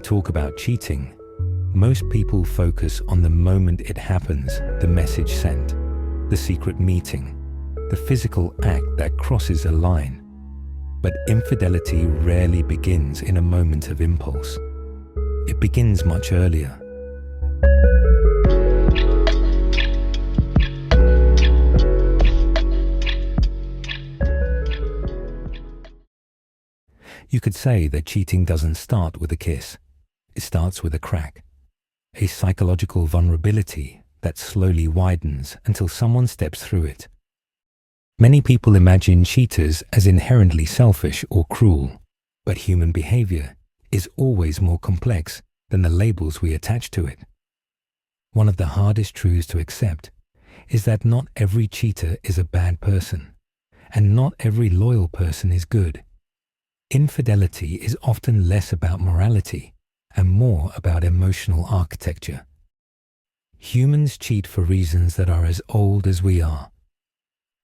talk about cheating, most people focus on the moment it happens, the message sent, the secret meeting, the physical act that crosses a line. But infidelity rarely begins in a moment of impulse. It begins much earlier. You could say that cheating doesn't start with a kiss. It starts with a crack, a psychological vulnerability that slowly widens until someone steps through it. Many people imagine cheaters as inherently selfish or cruel, but human behavior is always more complex than the labels we attach to it. One of the hardest truths to accept is that not every cheater is a bad person, and not every loyal person is good. Infidelity is often less about morality and more about emotional architecture. Humans cheat for reasons that are as old as we are.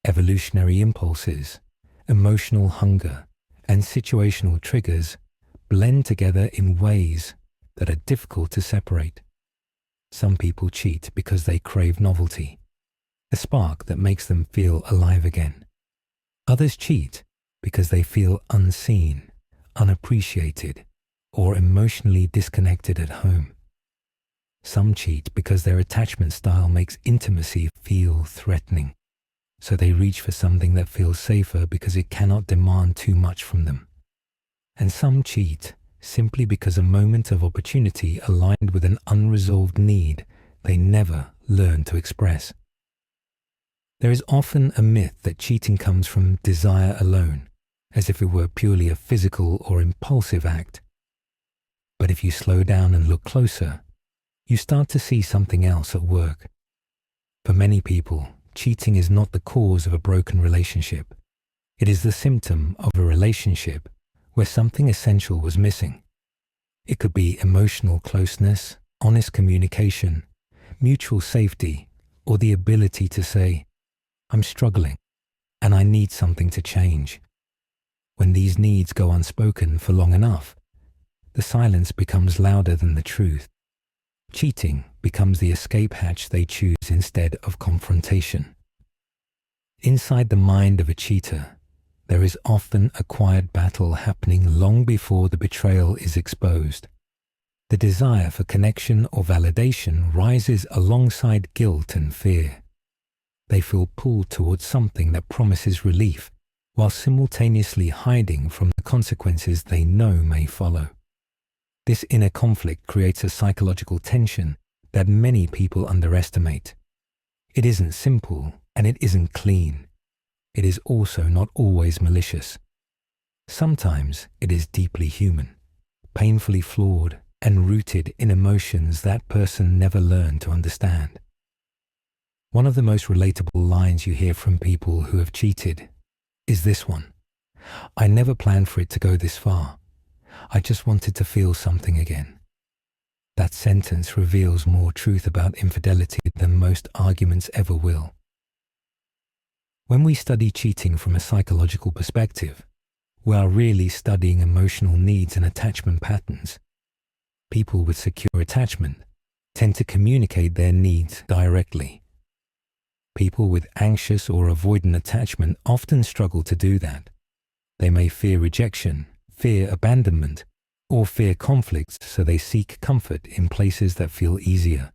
Evolutionary impulses, emotional hunger, and situational triggers blend together in ways that are difficult to separate. Some people cheat because they crave novelty, a spark that makes them feel alive again. Others cheat because they feel unseen, unappreciated, or emotionally disconnected at home. Some cheat because their attachment style makes intimacy feel threatening, so they reach for something that feels safer because it cannot demand too much from them. And some cheat simply because a moment of opportunity aligned with an unresolved need they never learned to express. There is often a myth that cheating comes from desire alone, as if it were purely a physical or impulsive act. But if you slow down and look closer, you start to see something else at work. For many people, cheating is not the cause of a broken relationship. It is the symptom of a relationship where something essential was missing. It could be emotional closeness, honest communication, mutual safety, or the ability to say, "I'm struggling, and I need something to change." When these needs go unspoken for long enough, the silence becomes louder than the truth. Cheating becomes the escape hatch they choose instead of confrontation. Inside the mind of a cheater, there is often a quiet battle happening long before the betrayal is exposed. The desire for connection or validation rises alongside guilt and fear. They feel pulled towards something that promises relief, while simultaneously hiding from the consequences they know may follow. This inner conflict creates a psychological tension that many people underestimate. It isn't simple and it isn't clean. It is also not always malicious. Sometimes it is deeply human, painfully flawed, and rooted in emotions that person never learned to understand. One of the most relatable lines you hear from people who have cheated is this one: "I never planned for it to go this far. I just wanted to feel something again." That sentence reveals more truth about infidelity than most arguments ever will. When we study cheating from a psychological perspective, we are really studying emotional needs and attachment patterns. People with secure attachment tend to communicate their needs directly. People with anxious or avoidant attachment often struggle to do that. They may fear rejection, fear abandonment, or fear conflicts, so they seek comfort in places that feel easier,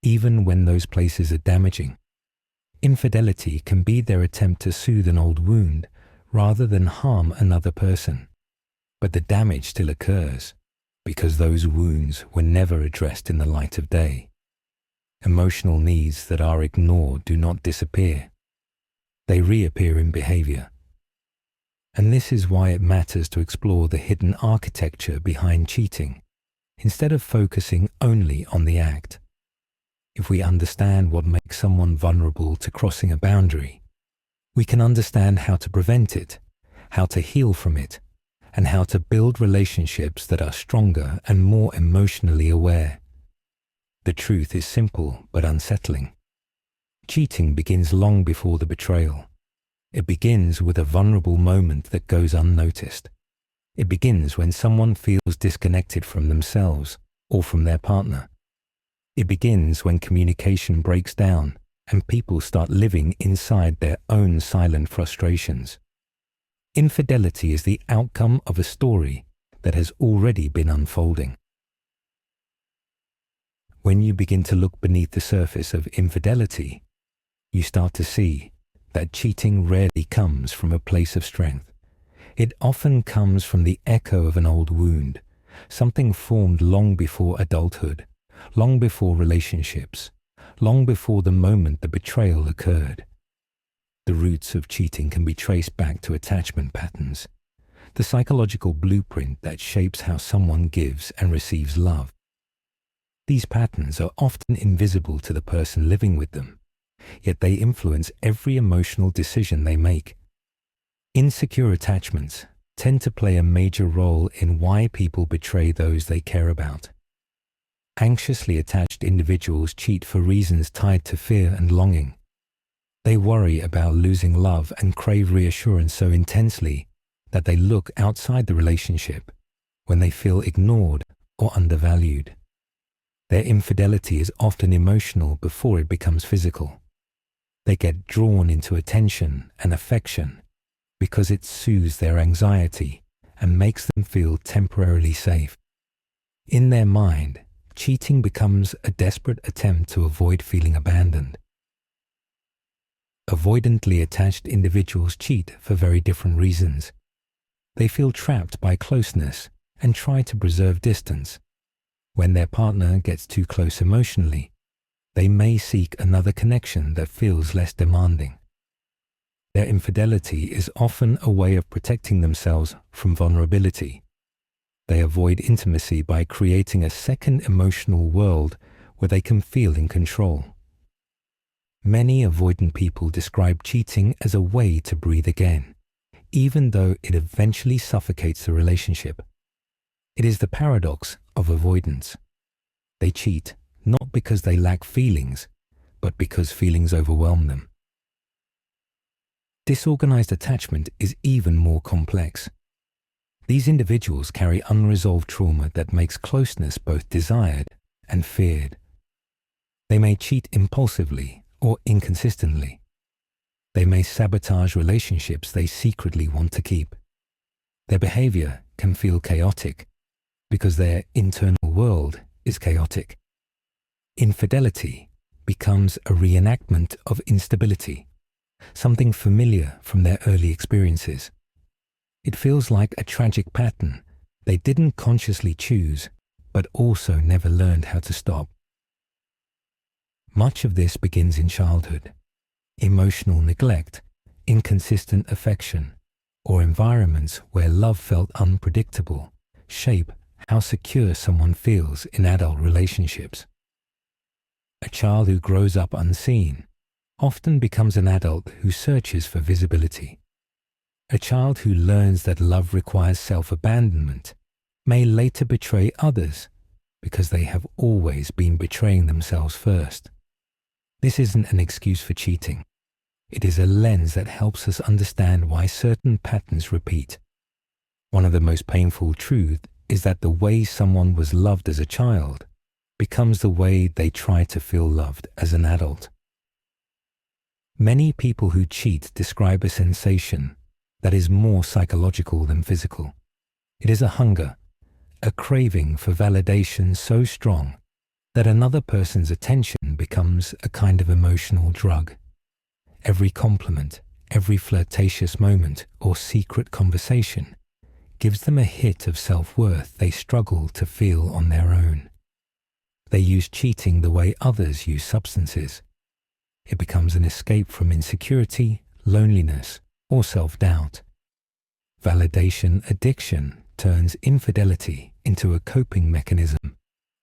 even when those places are damaging. Infidelity can be their attempt to soothe an old wound rather than harm another person. But the damage still occurs because those wounds were never addressed in the light of day. Emotional needs that are ignored do not disappear. They reappear in behavior. And this is why it matters to explore the hidden architecture behind cheating, instead of focusing only on the act. If we understand what makes someone vulnerable to crossing a boundary, we can understand how to prevent it, how to heal from it, and how to build relationships that are stronger and more emotionally aware. The truth is simple but unsettling. Cheating begins long before the betrayal. It begins with a vulnerable moment that goes unnoticed. It begins when someone feels disconnected from themselves or from their partner. It begins when communication breaks down and people start living inside their own silent frustrations. Infidelity is the outcome of a story that has already been unfolding. When you begin to look beneath the surface of infidelity, you start to see that cheating rarely comes from a place of strength. It often comes from the echo of an old wound, something formed long before adulthood, long before relationships, long before the moment the betrayal occurred. The roots of cheating can be traced back to attachment patterns, the psychological blueprint that shapes how someone gives and receives love. These patterns are often invisible to the person living with them, yet they influence every emotional decision they make. Insecure attachments tend to play a major role in why people betray those they care about. Anxiously attached individuals cheat for reasons tied to fear and longing. They worry about losing love and crave reassurance so intensely that they look outside the relationship when they feel ignored or undervalued. Their infidelity is often emotional before it becomes physical. They get drawn into attention and affection because it soothes their anxiety and makes them feel temporarily safe. In their mind, cheating becomes a desperate attempt to avoid feeling abandoned. Avoidantly attached individuals cheat for very different reasons. They feel trapped by closeness and try to preserve distance. When their partner gets too close emotionally, they may seek another connection that feels less demanding. Their infidelity is often a way of protecting themselves from vulnerability. They avoid intimacy by creating a second emotional world where they can feel in control. Many avoidant people describe cheating as a way to breathe again, even though it eventually suffocates the relationship. It is the paradox of avoidance. They cheat not because they lack feelings, but because feelings overwhelm them. Disorganized attachment is even more complex. These individuals carry unresolved trauma that makes closeness both desired and feared. They may cheat impulsively or inconsistently. They may sabotage relationships they secretly want to keep. Their behavior can feel chaotic because their internal world is chaotic. Infidelity becomes a reenactment of instability, something familiar from their early experiences. It feels like a tragic pattern they didn't consciously choose, but also never learned how to stop. Much of this begins in childhood. Emotional neglect, inconsistent affection, or environments where love felt unpredictable shape how secure someone feels in adult relationships. A child who grows up unseen often becomes an adult who searches for visibility. A child who learns that love requires self-abandonment may later betray others because they have always been betraying themselves first. This isn't an excuse for cheating. It is a lens that helps us understand why certain patterns repeat. One of the most painful truths is that the way someone was loved as a child becomes the way they try to feel loved as an adult. Many people who cheat describe a sensation that is more psychological than physical. It is a hunger, a craving for validation so strong that another person's attention becomes a kind of emotional drug. Every compliment, every flirtatious moment or secret conversation gives them a hit of self-worth they struggle to feel on their own. They use cheating the way others use substances. It becomes an escape from insecurity, loneliness, or self-doubt. Validation addiction turns infidelity into a coping mechanism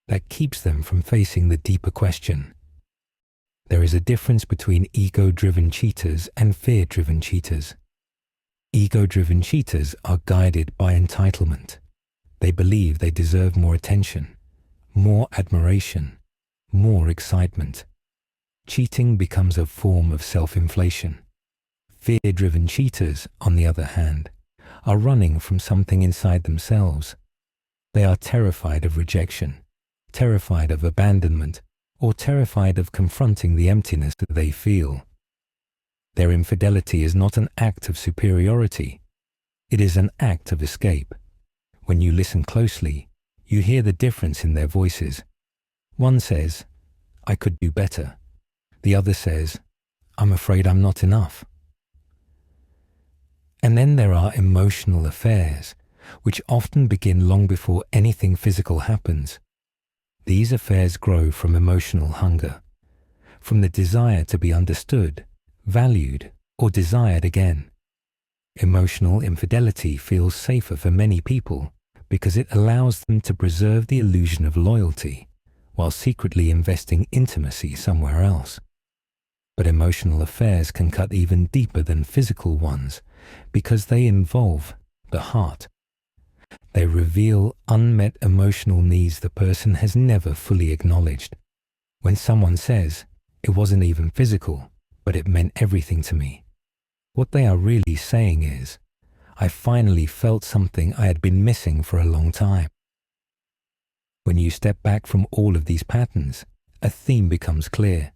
that keeps them from facing the deeper question. There is a difference between ego-driven cheaters and fear-driven cheaters. Ego-driven cheaters are guided by entitlement. They believe they deserve more attention, more admiration, more excitement. Cheating becomes a form of self-inflation. Fear-driven cheaters, on the other hand, are running from something inside themselves. They are terrified of rejection, terrified of abandonment, or terrified of confronting the emptiness that they feel. Their infidelity is not an act of superiority. It is an act of escape. When you listen closely, you hear the difference in their voices. One says, "I could do better." The other says, "I'm afraid I'm not enough." And then there are emotional affairs, which often begin long before anything physical happens. These affairs grow from emotional hunger, from the desire to be understood, valued, or desired again. Emotional infidelity feels safer for many people because it allows them to preserve the illusion of loyalty while secretly investing intimacy somewhere else. But emotional affairs can cut even deeper than physical ones because they involve the heart. They reveal unmet emotional needs the person has never fully acknowledged. When someone says, "It wasn't even physical, but it meant everything to me," what they are really saying is, "I finally felt something I had been missing for a long time." When you step back from all of these patterns, a theme becomes clear.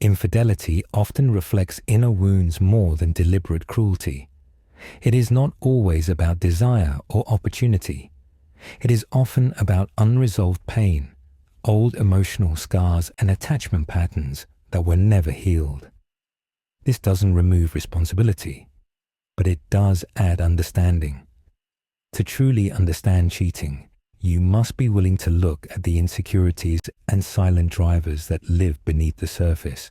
Infidelity often reflects inner wounds more than deliberate cruelty. It is not always about desire or opportunity. It is often about unresolved pain, old emotional scars, and attachment patterns that were never healed. This doesn't remove responsibility, but it does add understanding. To truly understand cheating, you must be willing to look at the insecurities and silent drivers that live beneath the surface.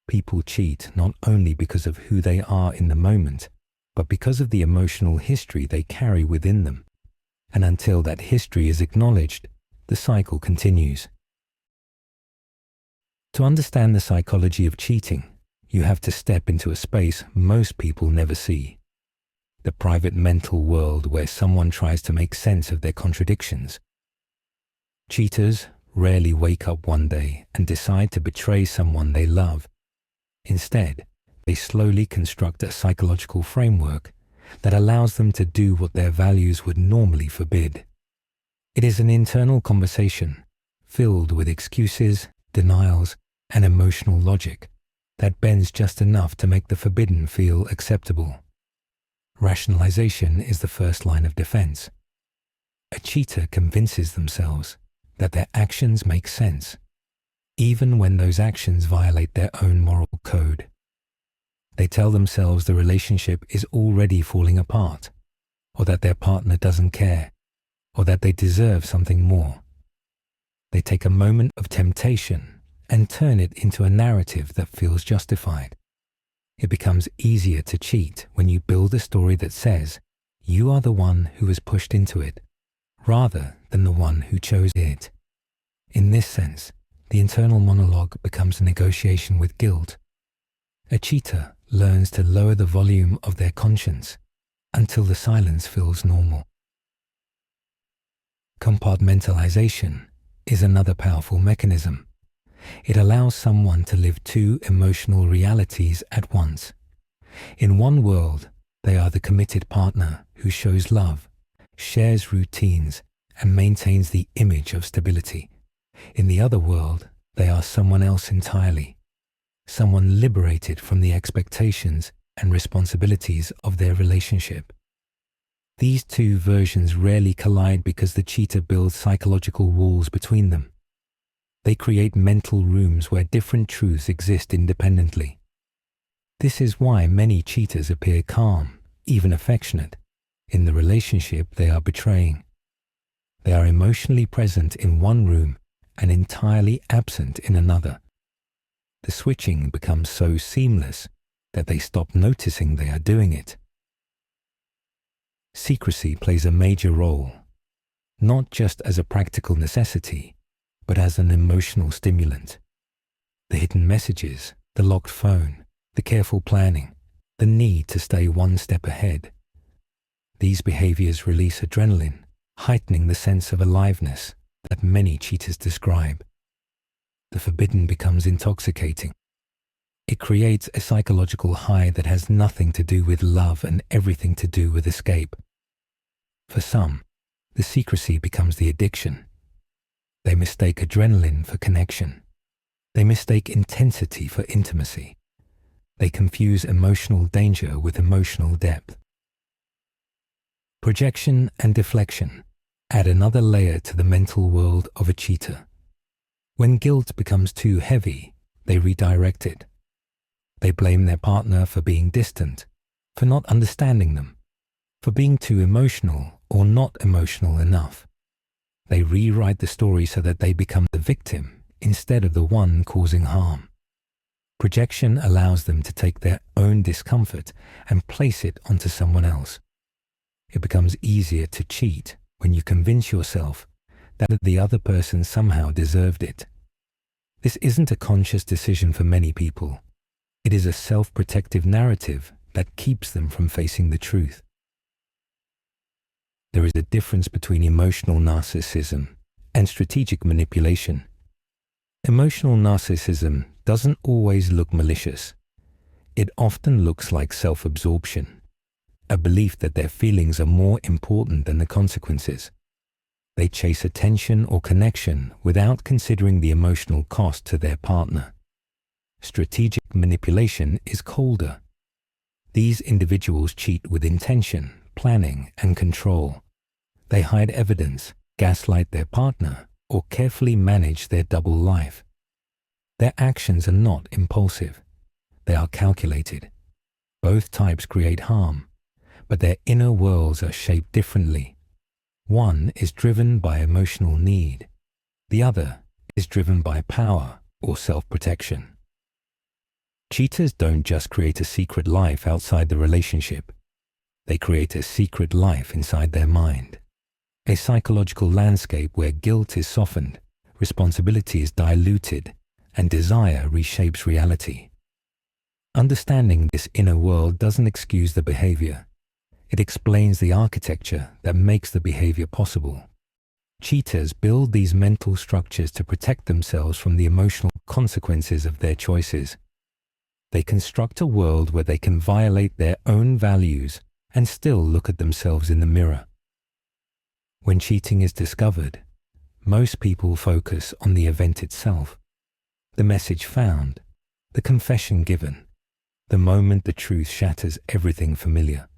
People cheat not only because of who they are in the moment, but because of the emotional history they carry within them. And until that history is acknowledged, the cycle continues. To understand the psychology of cheating, you have to step into a space most people never see. The private mental world where someone tries to make sense of their contradictions. Cheaters rarely wake up one day and decide to betray someone they love. Instead, they slowly construct a psychological framework that allows them to do what their values would normally forbid. It is an internal conversation filled with excuses, denials, and emotional logic that bends just enough to make the forbidden feel acceptable. Rationalization is the first line of defense. A cheater convinces themselves that their actions make sense, even when those actions violate their own moral code. They tell themselves the relationship is already falling apart, or that their partner doesn't care, or that they deserve something more. They take a moment of temptation and turn it into a narrative that feels justified. It becomes easier to cheat when you build a story that says you are the one who was pushed into it, rather than the one who chose it. In this sense, the internal monologue becomes a negotiation with guilt. A cheater learns to lower the volume of their conscience until the silence feels normal. Compartmentalization is another powerful mechanism. It allows someone to live two emotional realities at once. In one world, they are the committed partner who shows love, shares routines, and maintains the image of stability. In the other world, they are someone else entirely, someone liberated from the expectations and responsibilities of their relationship. These two versions rarely collide because the cheater builds psychological walls between them. They create mental rooms where different truths exist independently. This is why many cheaters appear calm, even affectionate, in the relationship they are betraying. They are emotionally present in one room and entirely absent in another. The switching becomes so seamless that they stop noticing they are doing it. Secrecy plays a major role, not just as a practical necessity, but as an emotional stimulant. The hidden messages, the locked phone, the careful planning, the need to stay one step ahead. These behaviors release adrenaline, heightening the sense of aliveness that many cheaters describe. The forbidden becomes intoxicating. It creates a psychological high that has nothing to do with love and everything to do with escape. For some, the secrecy becomes the addiction. They mistake adrenaline for connection. They mistake intensity for intimacy. They confuse emotional danger with emotional depth. Projection and deflection add another layer to the mental world of a cheater. When guilt becomes too heavy, they redirect it. They blame their partner for being distant, for not understanding them, for being too emotional or not emotional enough. They rewrite the story so that they become the victim instead of the one causing harm. Projection allows them to take their own discomfort and place it onto someone else. It becomes easier to cheat when you convince yourself that the other person somehow deserved it. This isn't a conscious decision for many people. It is a self-protective narrative that keeps them from facing the truth. There is a difference between emotional narcissism and strategic manipulation. Emotional narcissism doesn't always look malicious. It often looks like self-absorption, a belief that their feelings are more important than the consequences. They chase attention or connection without considering the emotional cost to their partner. Strategic manipulation is colder. These individuals cheat with intention, planning, and control. They hide evidence, gaslight their partner, or carefully manage their double life. Their actions are not impulsive. They are calculated. Both types create harm, but their inner worlds are shaped differently. One is driven by emotional need. The other is driven by power or self-protection. Cheaters don't just create a secret life outside the relationship. They create a secret life inside their mind. A psychological landscape where guilt is softened, responsibility is diluted, and desire reshapes reality. Understanding this inner world doesn't excuse the behavior. It explains the architecture that makes the behavior possible. Cheaters build these mental structures to protect themselves from the emotional consequences of their choices. They construct a world where they can violate their own values and still look at themselves in the mirror. When cheating is discovered, most people focus on the event itself, the message found, the confession given, the moment the truth shatters everything familiar.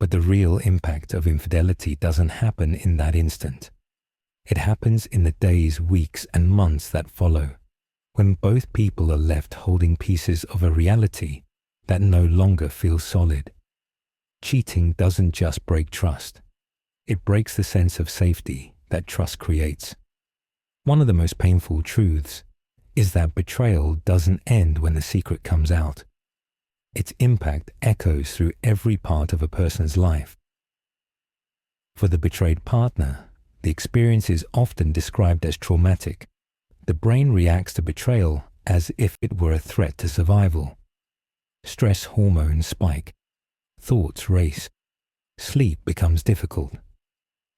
But the real impact of infidelity doesn't happen in that instant. It happens in the days, weeks, and months that follow, when both people are left holding pieces of a reality that no longer feels solid. Cheating doesn't just break trust. It breaks the sense of safety that trust creates. One of the most painful truths is that betrayal doesn't end when the secret comes out. Its impact echoes through every part of a person's life. For the betrayed partner, the experience is often described as traumatic. The brain reacts to betrayal as if it were a threat to survival. Stress hormones spike. Thoughts race. Sleep becomes difficult.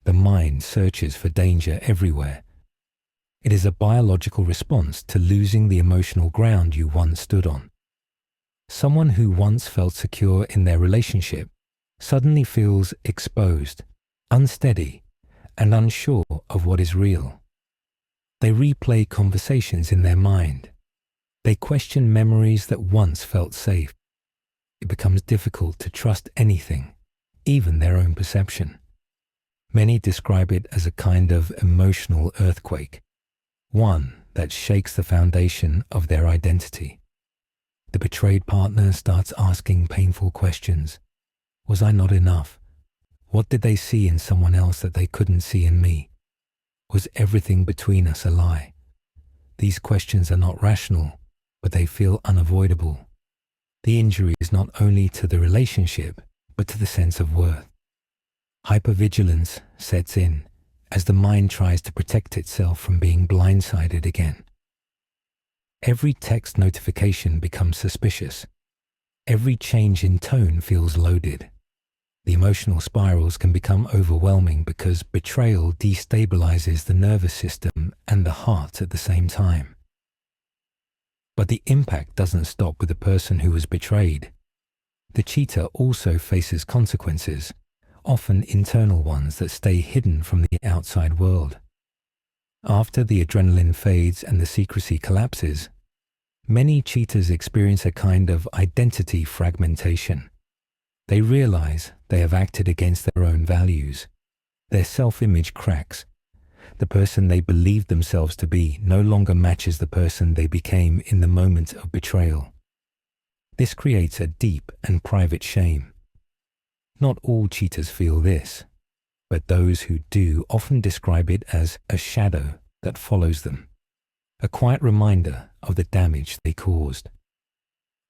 The mind searches for danger everywhere. It is a biological response to losing the emotional ground you once stood on. Someone who once felt secure in their relationship suddenly feels exposed, unsteady, and unsure of what is real. They replay conversations in their mind. They question memories that once felt safe. It becomes difficult to trust anything, even their own perception. Many describe it as a kind of emotional earthquake, one that shakes the foundation of their identity. The betrayed partner starts asking painful questions. Was I not enough? What did they see in someone else that they couldn't see in me? Was everything between us a lie? These questions are not rational, but they feel unavoidable. The injury is not only to the relationship, but to the sense of worth. Hypervigilance sets in as the mind tries to protect itself from being blindsided again. Every text notification becomes suspicious. Every change in tone feels loaded. The emotional spirals can become overwhelming because betrayal destabilizes the nervous system and the heart at the same time. But the impact doesn't stop with the person who was betrayed. The cheater also faces consequences, often internal ones that stay hidden from the outside world. After the adrenaline fades and the secrecy collapses, many cheaters experience a kind of identity fragmentation. They realize they have acted against their own values. Their self-image cracks. The person they believed themselves to be no longer matches the person they became in the moment of betrayal. This creates a deep and private shame. Not all cheaters feel this, but those who do often describe it as a shadow that follows them, a quiet reminder of the damage they caused.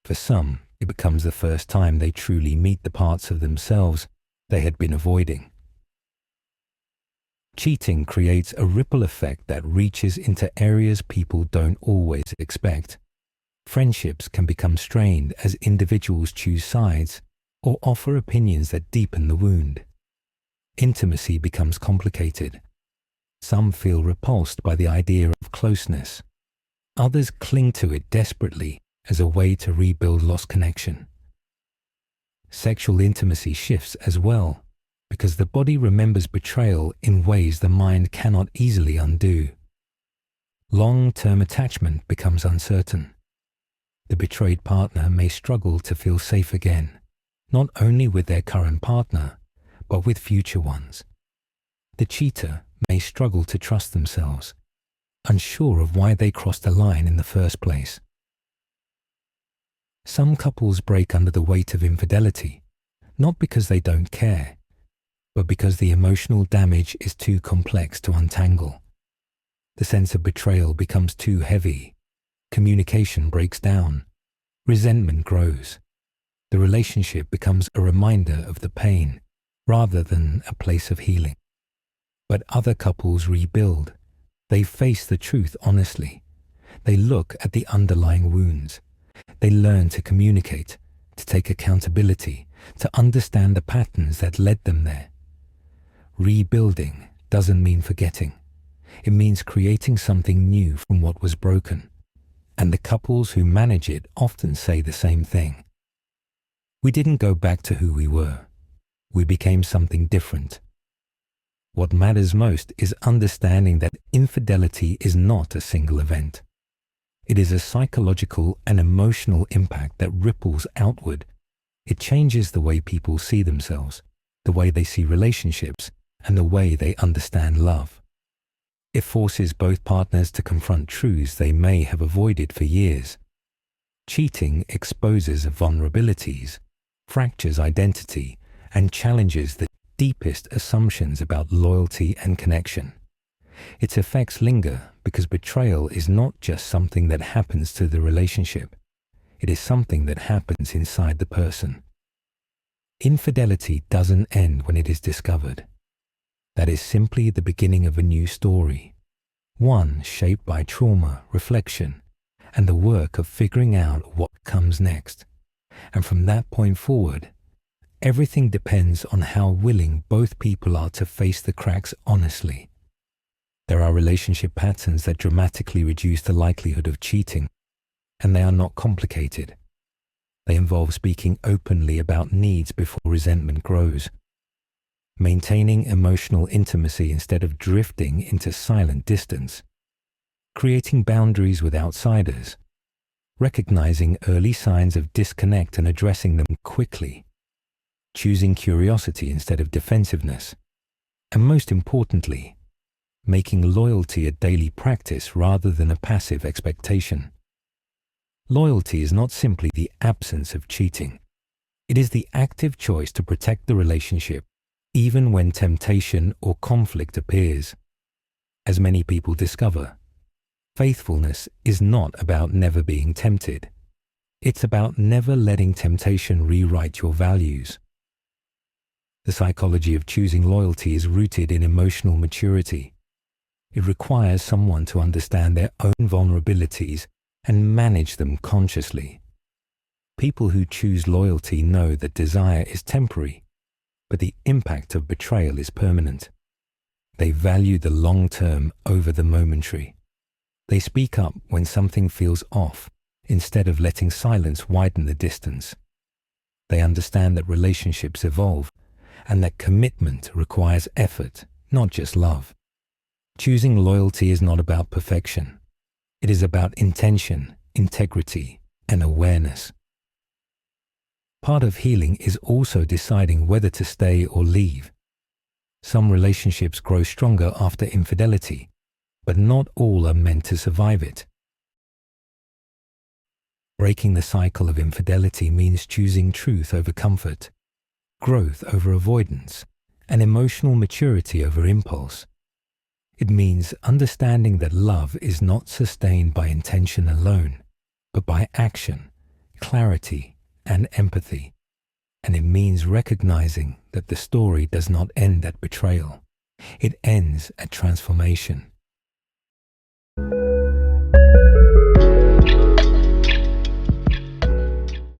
For some, it becomes the first time they truly meet the parts of themselves they had been avoiding. Cheating creates a ripple effect that reaches into areas people don't always expect. Friendships can become strained as individuals choose sides or offer opinions that deepen the wound. Intimacy becomes complicated. Some feel repulsed by the idea of closeness. Others cling to it desperately as a way to rebuild lost connection. Sexual intimacy shifts as well, because the body remembers betrayal in ways the mind cannot easily undo. Long-term attachment becomes uncertain. The betrayed partner may struggle to feel safe again, not only with their current partner, but with future ones. The cheater may struggle to trust themselves, unsure of why they crossed the line in the first place. Some couples break under the weight of infidelity, not because they don't care, but because the emotional damage is too complex to untangle. The sense of betrayal becomes too heavy. Communication breaks down. Resentment grows. The relationship becomes a reminder of the pain, rather than a place of healing. But other couples rebuild. They face the truth honestly. They look at the underlying wounds. They learn to communicate, to take accountability, to understand the patterns that led them there. Rebuilding doesn't mean forgetting. It means creating something new from what was broken. And the couples who manage it often say the same thing. We didn't go back to who we were. We became something different. What matters most is understanding that infidelity is not a single event. It is a psychological and emotional impact that ripples outward. It changes the way people see themselves, the way they see relationships, and the way they understand love. It forces both partners to confront truths they may have avoided for years. Cheating exposes vulnerabilities, fractures identity, and challenges the deepest assumptions about loyalty and connection. Its effects linger because betrayal is not just something that happens to the relationship. It is something that happens inside the person. Infidelity doesn't end when it is discovered. That is simply the beginning of a new story, one shaped by trauma, reflection, and the work of figuring out what comes next. And from that point forward, everything depends on how willing both people are to face the cracks honestly. There are relationship patterns that dramatically reduce the likelihood of cheating, and they are not complicated. They involve speaking openly about needs before resentment grows, maintaining emotional intimacy instead of drifting into silent distance, creating boundaries with outsiders, recognizing early signs of disconnect and addressing them quickly, choosing curiosity instead of defensiveness, and most importantly, making loyalty a daily practice rather than a passive expectation. Loyalty is not simply the absence of cheating. It is the active choice to protect the relationship, even when temptation or conflict appears. As many people discover, faithfulness is not about never being tempted. It's about never letting temptation rewrite your values. The psychology of choosing loyalty is rooted in emotional maturity. It requires someone to understand their own vulnerabilities and manage them consciously. People who choose loyalty know that desire is temporary, but the impact of betrayal is permanent. They value the long term over the momentary. They speak up when something feels off, instead of letting silence widen the distance. They understand that relationships evolve and that commitment requires effort, not just love. Choosing loyalty is not about perfection. It is about intention, integrity, and awareness. Part of healing is also deciding whether to stay or leave. Some relationships grow stronger after infidelity, but not all are meant to survive it. Breaking the cycle of infidelity means choosing truth over comfort, growth over avoidance, and emotional maturity over impulse. It means understanding that love is not sustained by intention alone, but by action, clarity, and empathy. And it means recognizing that the story does not end at betrayal. It ends at transformation.